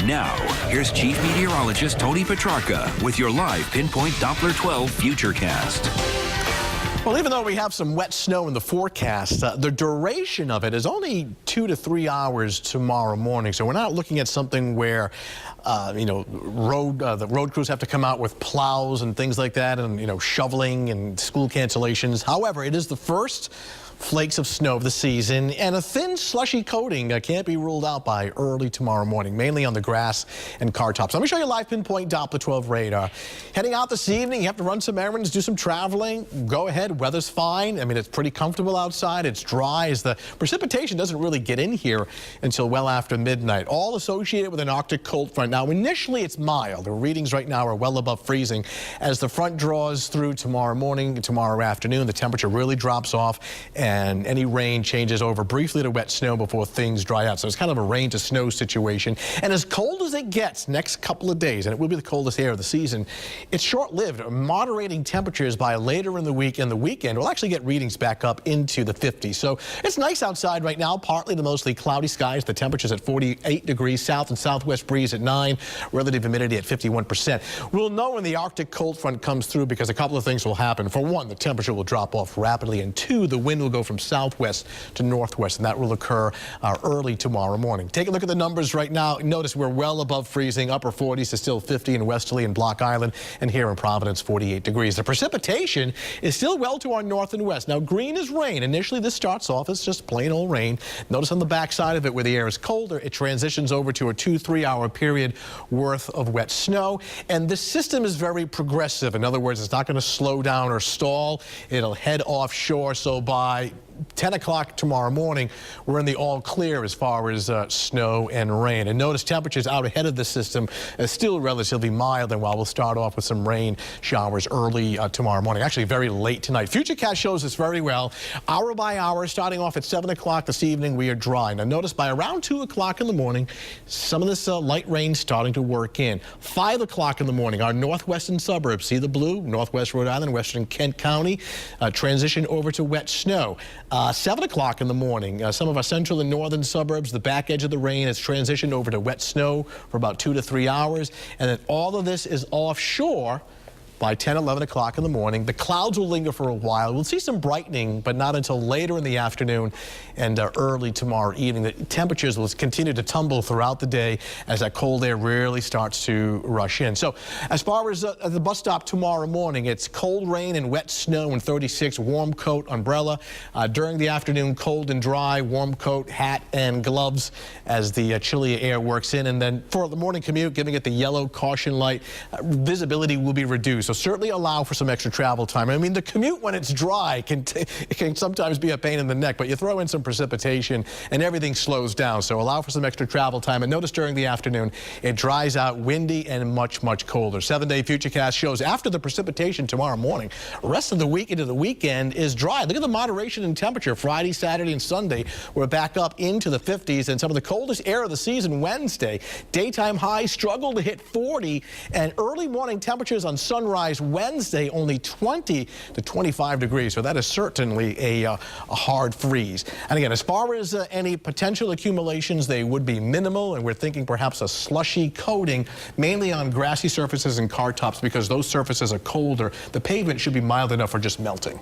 Now, here's Chief Meteorologist Tony Petrarca with your live Pinpoint Doppler 12 Futurecast. Well, even though we have some wet snow in the forecast, the duration of it is only 2 to 3 hours tomorrow morning. So we're not looking at something where, the road crews have to come out with plows and things like that and, shoveling and school cancellations. However, it is the first flakes of snow of the season, and a thin slushy coating can't be ruled out by early tomorrow morning, mainly on the grass and car tops. Let me show you a live Pinpoint Doppler 12 radar. Heading out this evening, you have to run some errands, do some traveling. Go ahead, weather's fine. I mean, it's pretty comfortable outside. It's dry as the precipitation doesn't really get in here until well after midnight. All associated with an Arctic cold front. Now, initially it's mild. The readings right now are well above freezing. As the front draws through tomorrow morning and tomorrow afternoon, the temperature really drops off, and any rain changes over briefly to wet snow before things dry out. So it's kind of a rain to snow situation. And as cold as it gets next couple of days, and it will be the coldest air of the season, it's short-lived. Moderating temperatures by later in the week and the weekend will actually get readings back up into the 50s. So it's nice outside right now, partly to mostly cloudy skies. The temperature's at 48 degrees, south and southwest breeze at 9, relative humidity at 51%. We'll know when the Arctic cold front comes through because a couple of things will happen. For one, the temperature will drop off rapidly, and two, the wind will go from southwest to northwest, and that will occur early tomorrow morning. Take a look at the numbers right now. Notice we're well above freezing, upper 40s to still 50 in Westerly and Block Island, and here in Providence, 48 degrees. The precipitation is still well to our north and west. Now, green is rain. Initially, this starts off as just plain old rain. Notice on the backside of it, where the air is colder, it transitions over to a 2-3 hour period worth of wet snow, and this system is very progressive. In other words, it's not going to slow down or stall. It'll head offshore, so by 10 o'clock tomorrow morning, we're in the all clear as far as snow and rain. And notice temperatures out ahead of the system is still relatively mild, and while we'll start off with some rain showers early tomorrow morning, actually very late tonight. Futurecast shows us very well. Hour by hour, starting off at 7 o'clock this evening, we are dry. Now notice by around 2 o'clock in the morning, some of this light rain starting to work in. 5 o'clock in the morning, our northwestern suburbs, see the blue, northwest Rhode Island, western Kent County, transition over to wet snow. 7 o'clock in the morning, some of our central and northern suburbs, the back edge of the rain has transitioned over to wet snow for about 2 to 3 hours, and then all of this is offshore by 10, 11 o'clock in the morning. The clouds will linger for a while. We'll see some brightening, but not until later in the afternoon and early tomorrow evening. The temperatures will continue to tumble throughout the day as that cold air really starts to rush in. So as far as the bus stop tomorrow morning, it's cold rain and wet snow and 36, warm coat, umbrella. During the afternoon, cold and dry, warm coat, hat, and gloves as the chilly air works in. And then for the morning commute, giving it the yellow caution light, visibility will be reduced. So certainly allow for some extra travel time. I mean, the commute when it's dry can sometimes be a pain in the neck, but you throw in some precipitation and everything slows down. So allow for some extra travel time. And notice during the afternoon, it dries out, windy and much, much colder. 7-day Futurecast shows after the precipitation tomorrow morning, rest of the week into the weekend is dry. Look at the moderation in temperature. Friday, Saturday, and Sunday, we're back up into the 50s, and some of the coldest air of the season Wednesday. Daytime highs struggle to hit 40, and early morning temperatures on sunrise Wednesday only 20 to 25 degrees. So that is certainly a hard freeze. And again, as far as any potential accumulations, they would be minimal, and we're thinking perhaps a slushy coating, mainly on grassy surfaces and car tops, because those surfaces are colder. The pavement should be mild enough for just melting.